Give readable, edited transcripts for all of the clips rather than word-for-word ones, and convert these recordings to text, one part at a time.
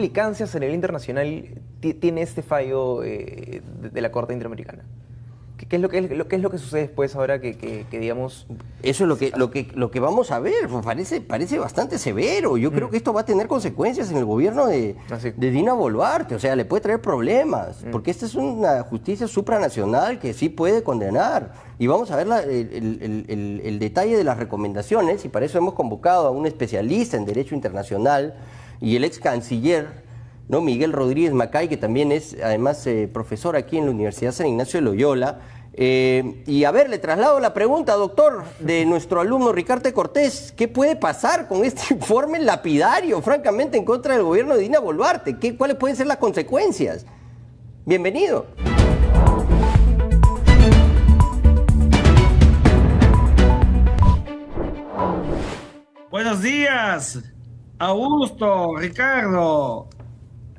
implicancias a nivel internacional tiene este fallo de la Corte Interamericana? ¿Qué es lo que sucede después ahora digamos... Eso es lo que vamos a ver, parece bastante severo. Yo creo que esto va a tener consecuencias en el gobierno de Dina Boluarte, o sea, le puede traer problemas, porque esta es una justicia supranacional que sí puede condenar. Y vamos a ver el detalle de las recomendaciones, y para eso hemos convocado a un especialista en Derecho Internacional y el ex canciller, ¿no? Miguel Rodríguez Macay, que también es además profesor aquí en la Universidad San Ignacio de Loyola. Y a ver, le traslado la pregunta, doctor, de nuestro alumno Ricardo Cortés. ¿Qué puede pasar con este informe lapidario, francamente, en contra del gobierno de Dina Boluarte? ¿Cuáles pueden ser las consecuencias? Bienvenido. Buenos días, Augusto, Ricardo.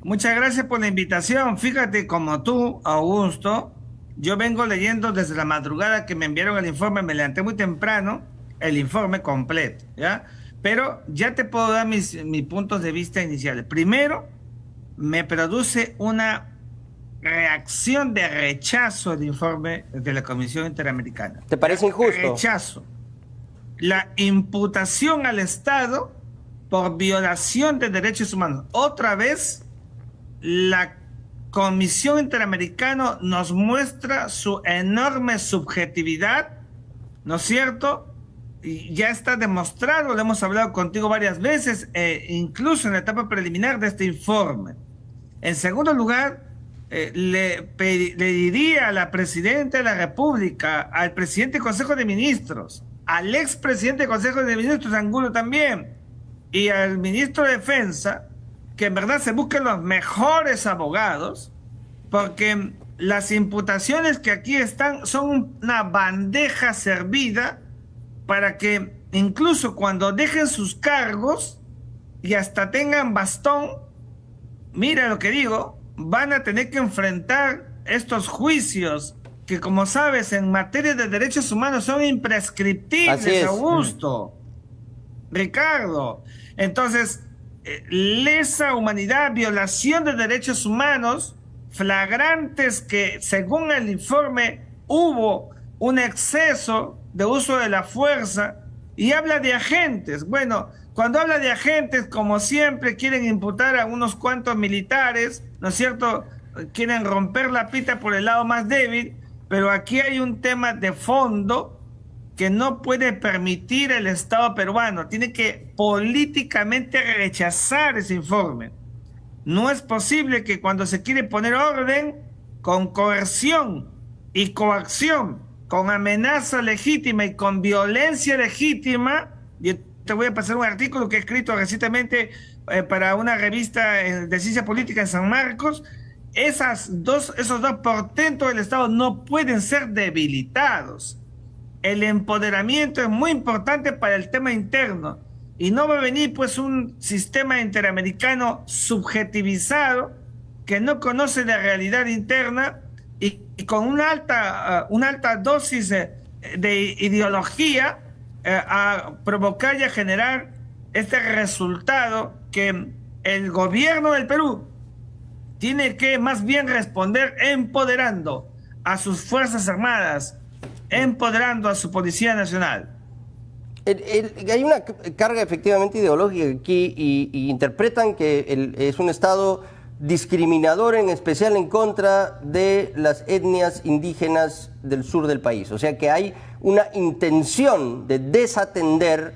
Muchas gracias por la invitación. Fíjate, como tú, Augusto, yo vengo leyendo desde la madrugada que me enviaron el informe, me levanté muy temprano, el informe completo, ¿ya? Pero ya te puedo dar mis puntos de vista iniciales. Primero, me produce una reacción de rechazo al informe de la Comisión Interamericana. ¿Te parece injusto? Rechazo. La imputación al Estado por violación de derechos humanos. Otra vez, la Comisión Interamericana nos muestra su enorme subjetividad, ¿no es cierto? Y ya está demostrado, lo hemos hablado contigo varias veces, incluso en la etapa preliminar de este informe. En segundo lugar, le diría a la Presidenta de la República, al Presidente del Consejo de Ministros, al expresidente del Consejo de Ministros, Angulo también, y al Ministro de Defensa, que en verdad se busquen los mejores abogados, porque las imputaciones que aquí están son una bandeja servida para que incluso cuando dejen sus cargos y hasta tengan bastón, mira lo que digo, van a tener que enfrentar estos juicios que, como sabes, en materia de derechos humanos son imprescriptibles, Augusto, Ricardo. Entonces, lesa humanidad, violación de derechos humanos, flagrantes que, según el informe, hubo un exceso de uso de la fuerza, y habla de agentes. Bueno, cuando habla de agentes, como siempre, quieren imputar a unos cuantos militares, ¿no es cierto? Quieren romper la pita por el lado más débil, pero aquí hay un tema de fondo que no puede permitir el Estado peruano. Tiene que políticamente rechazar ese informe. No es posible que cuando se quiere poner orden, con coerción y coacción, con amenaza legítima y con violencia legítima, yo te voy a pasar un artículo que he escrito recientemente para una revista de ciencia política en San Marcos. Esos dos portentos del Estado no pueden ser debilitados. El empoderamiento es muy importante para el tema interno, y no va a venir pues un sistema interamericano subjetivizado que no conoce la realidad interna y con una alta dosis de ideología a provocar y a generar este resultado que el gobierno del Perú tiene que más bien responder empoderando a sus Fuerzas Armadas, empoderando a su Policía Nacional. Hay una carga efectivamente ideológica aquí y interpretan que es un Estado discriminador, en especial en contra de las etnias indígenas del sur del país. O sea que hay una intención de desatender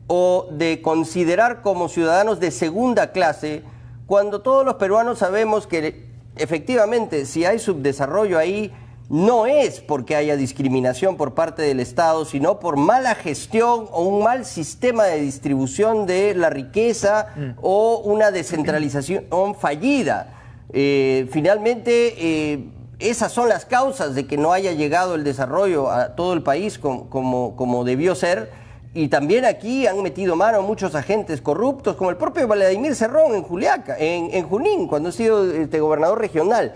o de considerar como ciudadanos de segunda clase, cuando todos los peruanos sabemos que efectivamente si hay subdesarrollo ahí, no es porque haya discriminación por parte del Estado, sino por mala gestión o un mal sistema de distribución de la riqueza o una descentralización fallida. Finalmente, esas son las causas de que no haya llegado el desarrollo a todo el país como debió ser. Y también aquí han metido mano muchos agentes corruptos, como el propio Vladimir Cerrón en Juliaca, en Junín, cuando ha sido gobernador regional.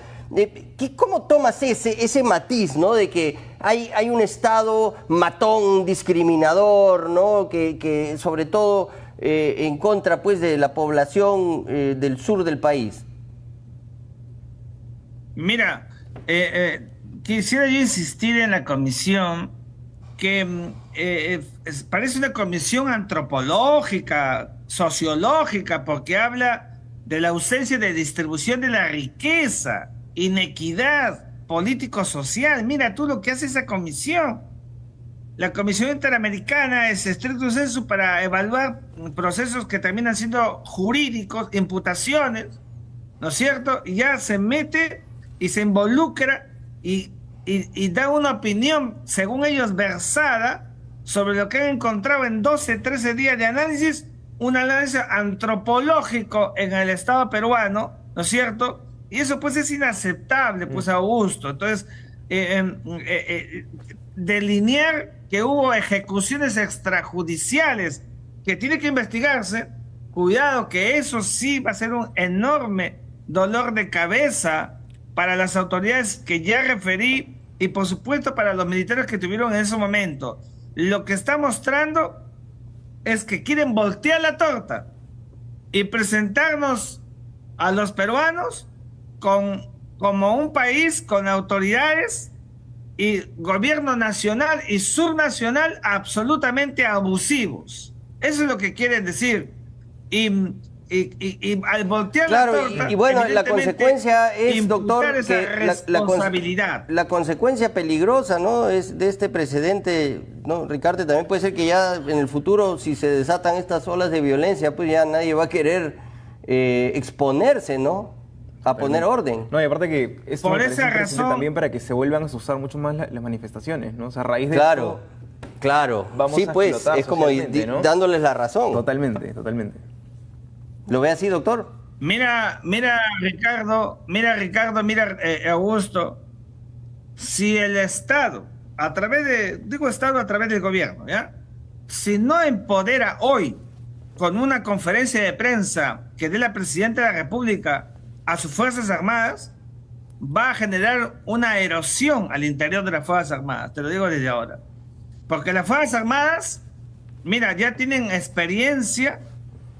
¿Cómo tomas ese matiz, ¿no? De que hay un Estado matón, discriminador, ¿no? Que sobre todo en contra pues de la población del sur del país? Mira, quisiera yo insistir en la comisión que parece una comisión antropológica, sociológica, porque habla de la ausencia de distribución de la riqueza, inequidad político-social. Mira tú lo que hace esa comisión. La Comisión Interamericana es estricto sensu para evaluar procesos que terminan siendo jurídicos, imputaciones, ¿no es cierto? Y ya se mete y se involucra y da una opinión, según ellos, versada sobre lo que han encontrado en 12, 13 días de análisis, un análisis antropológico en el Estado peruano, ¿no es cierto? Y eso pues es inaceptable, pues Augusto. Entonces, delinear que hubo ejecuciones extrajudiciales que tiene que investigarse, cuidado que eso sí va a ser un enorme dolor de cabeza para las autoridades que ya referí y por supuesto para los militares que tuvieron en ese momento. Lo que está mostrando es que quieren voltear la torta y presentarnos a los peruanos como un país con autoridades y gobierno nacional y subnacional absolutamente abusivos. Eso es lo que quieren decir. Y al voltear la torta, y bueno, la consecuencia es, doctor, esa que responsabilidad. la consecuencia peligrosa, ¿no?, es de este precedente, ¿no, Ricardo? También puede ser que ya en el futuro, si se desatan estas olas de violencia, pues ya nadie va a querer exponerse, ¿no?, a poner orden. No, y aparte que es por esa razón también para que se vuelvan a usar mucho más las manifestaciones, ¿no? O sea, a raíz de claro, esto, claro. vamos Sí, a pues, explotar es como ¿no? dándoles la razón. Totalmente, totalmente. ¿Lo ve así, doctor? Mira, Ricardo, Augusto, si el Estado, a través del gobierno, ¿ya? Si no empodera hoy con una conferencia de prensa que dé la Presidenta de la República a sus Fuerzas Armadas, va a generar una erosión al interior de las Fuerzas Armadas, te lo digo desde ahora. Porque las Fuerzas Armadas, mira, ya tienen experiencia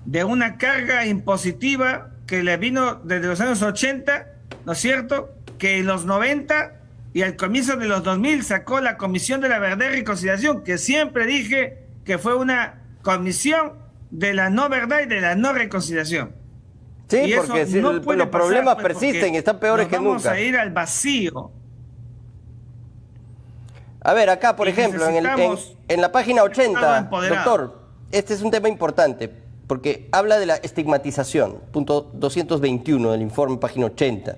de una carga impositiva que le vino desde los años 80, ¿no es cierto?, que en los 90 y al comienzo de los 2000 sacó la Comisión de la Verdad y Reconciliación, que siempre dije que fue una comisión de la no verdad y de la no reconciliación. Sí, y porque eso no puede los problemas pasar, pues, persisten y están peores que nunca. Vamos a ir al vacío. A ver, acá, por ejemplo, en la página 80, doctor, este es un tema importante, porque habla de la estigmatización, punto 221 del informe, página 80,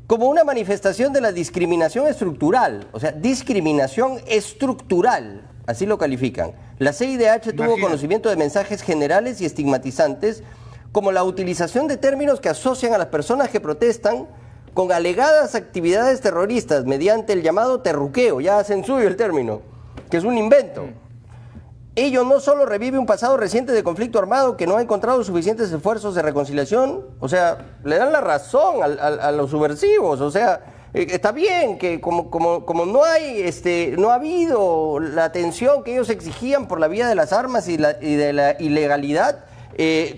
como una manifestación de la discriminación estructural, o sea, discriminación estructural, así lo califican. La CIDH tuvo conocimiento de mensajes generales y estigmatizantes, como la utilización de términos que asocian a las personas que protestan con alegadas actividades terroristas mediante el llamado terruqueo, ya hacen suyo el término, que es un invento. Ello no solo revive un pasado reciente de conflicto armado que no ha encontrado suficientes esfuerzos de reconciliación, o sea, le dan la razón a los subversivos, o sea, está bien que como no ha habido la atención que ellos exigían por la vía de las armas y de la ilegalidad,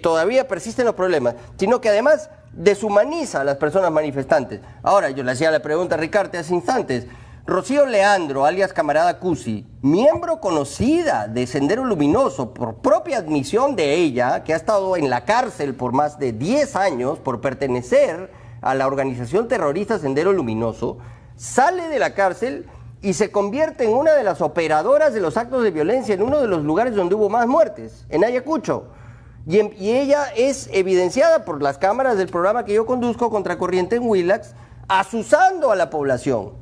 todavía persisten los problemas, sino que además deshumaniza a las personas manifestantes. Ahora, yo le hacía la pregunta a Ricardo hace instantes. Rocío Leandro, alias Camarada Cusi, miembro conocida de Sendero Luminoso, por propia admisión de ella, que ha estado en la cárcel por más de 10 años por pertenecer a la organización terrorista Sendero Luminoso, sale de la cárcel y se convierte en una de las operadoras de los actos de violencia en uno de los lugares donde hubo más muertes, en Ayacucho. Y ella es evidenciada por las cámaras del programa que yo conduzco, Contracorriente en Willax, asusando a la población.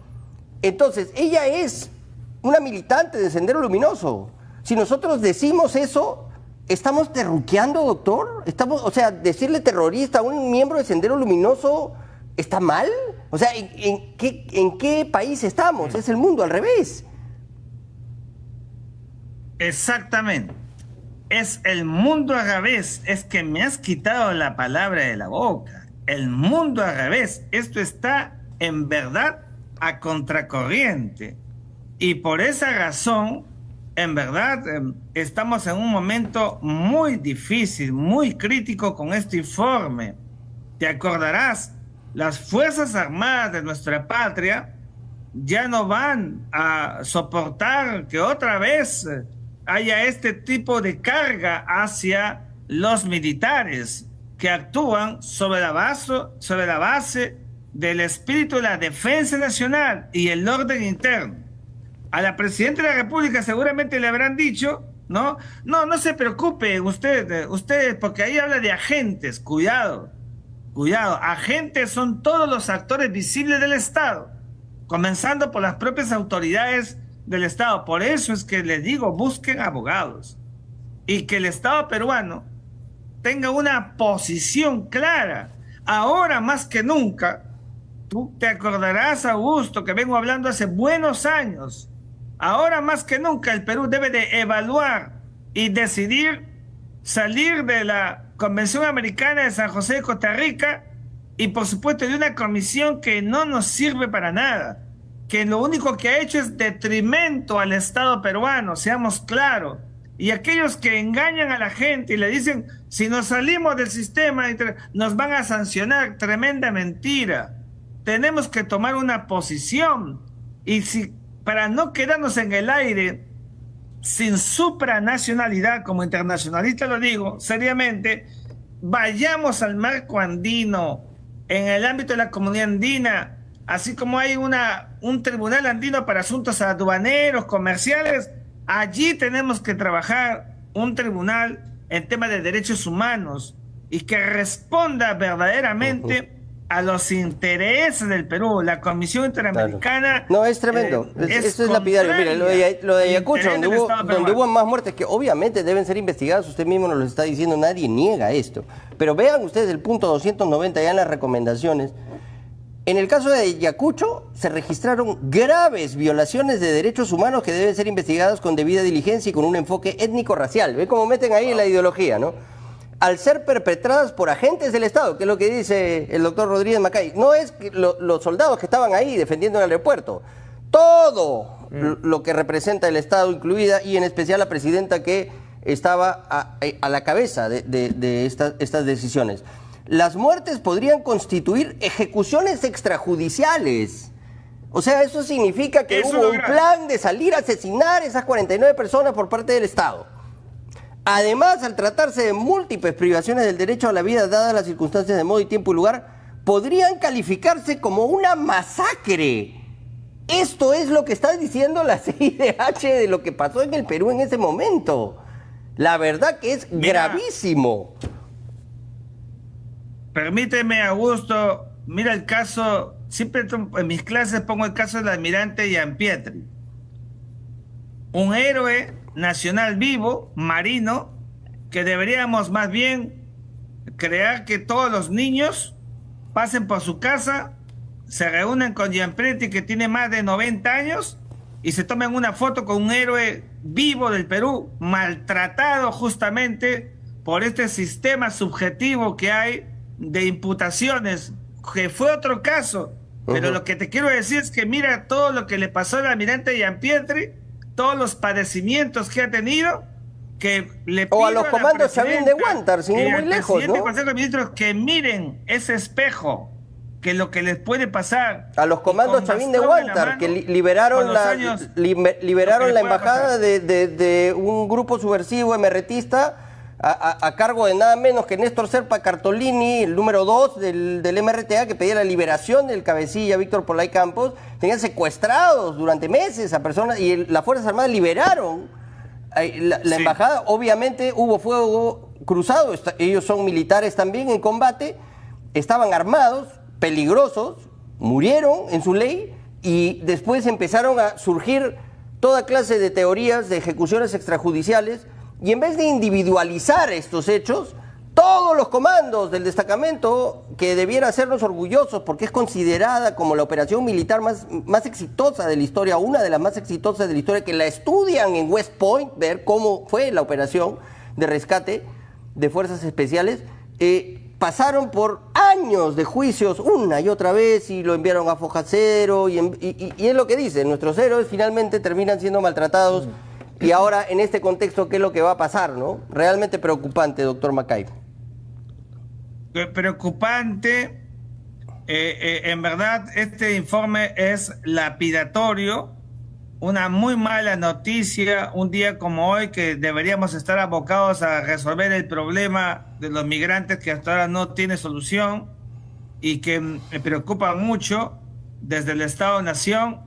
Entonces, ella es una militante de Sendero Luminoso. Si nosotros decimos eso, ¿estamos terruqueando, doctor? O sea, decirle terrorista a un miembro de Sendero Luminoso, ¿está mal? O sea, ¿en qué país estamos? Es el mundo al revés. Exactamente. Es el mundo al revés. Es que me has quitado la palabra de la boca. El mundo al revés. Esto está en verdad a contracorriente. Y por esa razón en verdad, estamos en un momento muy difícil, muy crítico con este informe. Te acordarás, las Fuerzas Armadas de nuestra patria ya no van a soportar que otra vez haya este tipo de carga hacia los militares que actúan sobre la base del espíritu de la defensa nacional y el orden interno. A la Presidenta de la República seguramente le habrán dicho, ¿no? No se preocupe usted, porque ahí habla de agentes, cuidado, agentes son todos los actores visibles del Estado, comenzando por las propias autoridades del Estado. Por eso es que les digo, busquen abogados y que el Estado peruano tenga una posición clara. Ahora más que nunca, tú te acordarás, Augusto, que vengo hablando hace buenos años. Ahora más que nunca el Perú debe de evaluar y decidir salir de la Convención Americana de San José de Costa Rica y por supuesto de una comisión que no nos sirve para nada, que lo único que ha hecho es detrimento al Estado peruano, seamos claros. Y aquellos que engañan a la gente y le dicen, si nos salimos del sistema nos van a sancionar, tremenda mentira. Tenemos que tomar una posición y para no quedarnos en el aire sin supranacionalidad, como internacionalista lo digo seriamente, vayamos al marco andino en el ámbito de la comunidad andina, así como hay un tribunal andino para asuntos aduaneros, comerciales. Allí tenemos que trabajar un tribunal en temas de derechos humanos y que responda verdaderamente a los intereses del Perú. La Comisión Interamericana... No, es tremendo. Esto es lapidario. Mira, lo de Ayacucho, donde hubo más muertes, que obviamente deben ser investigadas, usted mismo nos lo está diciendo, nadie niega esto. Pero vean ustedes el punto 290 ya en las recomendaciones. En el caso de Ayacucho se registraron graves violaciones de derechos humanos que deben ser investigadas con debida diligencia y con un enfoque étnico-racial. ¿Ve cómo meten ahí la ideología, no? Al ser perpetradas por agentes del Estado, que es lo que dice el doctor Rodríguez Macay. No es que los soldados que estaban ahí defendiendo el aeropuerto. Todo lo que representa el Estado, incluida y en especial la presidenta que estaba a la cabeza de estas decisiones. Las muertes podrían constituir ejecuciones extrajudiciales. O sea, eso significa que hubo un plan de salir a asesinar a esas 49 personas por parte del Estado. Además, al tratarse de múltiples privaciones del derecho a la vida dadas las circunstancias de modo y tiempo y lugar, podrían calificarse como una masacre. Esto es lo que está diciendo la CIDH de lo que pasó en el Perú en ese momento. La verdad que es gravísimo. Permíteme, Augusto, mira el caso, siempre en mis clases pongo el caso del almirante Gianpietri. Un héroe nacional vivo, marino, que deberíamos más bien crear que todos los niños pasen por su casa, se reúnen con Gianpietri, que tiene más de 90 años, y se tomen una foto con un héroe vivo del Perú, maltratado justamente por este sistema subjetivo que hay de imputaciones, que fue otro caso. Pero lo que te quiero decir es que mira todo lo que le pasó al almirante Gianpietri, todos los padecimientos que ha tenido, que le pido o a los comandos Chavín de Huántar, sin ir muy lejos, ¿no? Consejo de Ministros, que miren ese espejo, que lo que les puede pasar. A los comandos Chavín de Huántar, que liberaron la embajada de un grupo subversivo emerretista a cargo de nada menos que Néstor Serpa Cartolini, el número 2 del MRTA, que pedía la liberación del cabecilla Víctor Polay Campos. Tenían secuestrados durante meses a personas y las Fuerzas Armadas liberaron la embajada. Obviamente hubo fuego cruzado, ellos son militares también en combate, estaban armados, peligrosos, murieron en su ley y después empezaron a surgir toda clase de teorías de ejecuciones extrajudiciales. Y en vez de individualizar estos hechos, todos los comandos del destacamento, que debiera hacernos orgullosos porque es considerada como la operación militar más exitosa de la historia, una de las más exitosas de la historia, que la estudian en West Point, ver cómo fue la operación de rescate de fuerzas especiales, pasaron por años de juicios una y otra vez y lo enviaron a foja cero y es lo que dicen, nuestros héroes finalmente terminan siendo maltratados Y ahora, en este contexto, ¿qué es lo que va a pasar, no? Realmente preocupante, doctor Macay. Preocupante. En verdad, este informe es lapidatorio. Una muy mala noticia, un día como hoy, que deberíamos estar abocados a resolver el problema de los migrantes que hasta ahora no tiene solución y que me preocupa mucho desde el Estado-Nación.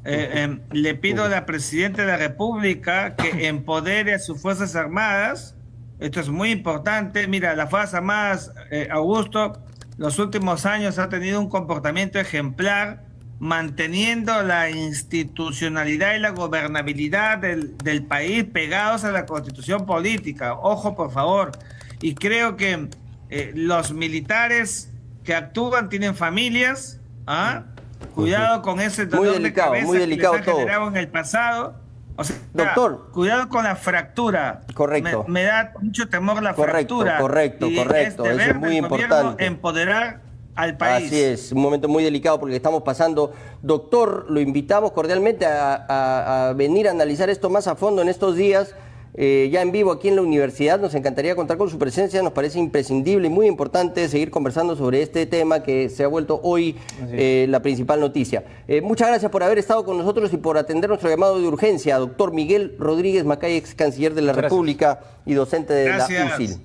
Le pido a la Presidenta de la República que empodere a sus Fuerzas Armadas. Esto es muy importante. Mira, las Fuerzas Armadas, Augusto, los últimos años ha tenido un comportamiento ejemplar, manteniendo la institucionalidad y la gobernabilidad del país pegados a la constitución política. Ojo, por favor. Y creo que los militares que actúan tienen familias. Cuidado con ese dolor de cabeza muy delicado que les ha generado en el pasado. O sea, doctor, cuidado con la fractura. Correcto. Me da mucho temor la fractura. Correcto. Y Eso es muy importante. Empoderar al país. Así es, un momento muy delicado porque estamos pasando. Doctor, lo invitamos cordialmente a venir a analizar esto más a fondo en estos días, ya en vivo aquí en la universidad. Nos encantaría contar con su presencia, nos parece imprescindible y muy importante seguir conversando sobre este tema que se ha vuelto hoy la principal noticia. Muchas gracias por haber estado con nosotros y por atender nuestro llamado de urgencia, doctor Miguel Rodríguez Macay, ex canciller de la República y docente de la UCIL.